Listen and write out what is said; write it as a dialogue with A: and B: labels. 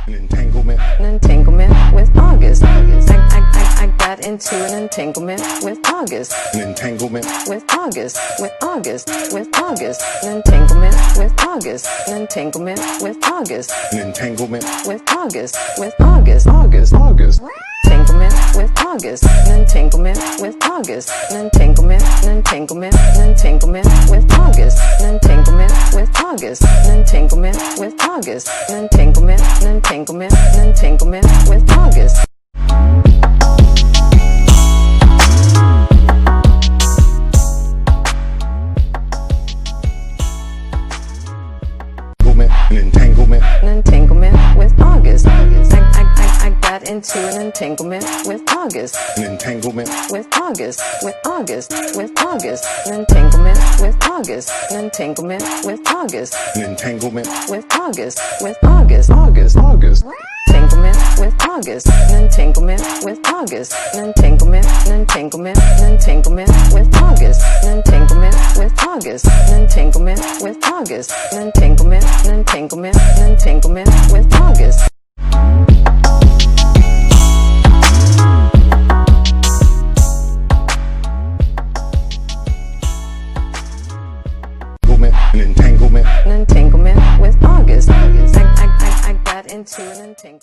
A: an entanglement
B: with August. I got into an entanglement with August.
A: An entanglement
B: With August. With August. With August. An entanglement with August. An entanglement with August.
A: an entanglement
B: With August. With August.
A: August
B: Entanglement with August. An entanglement with August. An entanglement. An entanglement. An entanglement with August. An entanglement with August. An entanglement with August. An entanglement. An entanglement. An entanglement with August.
A: an entanglement
B: An entanglement with August. I got into an entanglement with August.
A: an entanglement
B: With August. With August. With August. An entanglement with August. An entanglement with August.
A: an entanglement
B: With August. With August.
A: August
B: Entanglement with August. An entanglement with August. An entanglement. An entanglement. An entanglement with August. An entanglement with August. An entanglement with August. An entanglement. An entanglement. An entanglement with August.
A: an entanglement
B: An entanglement with August. I got into an entanglement.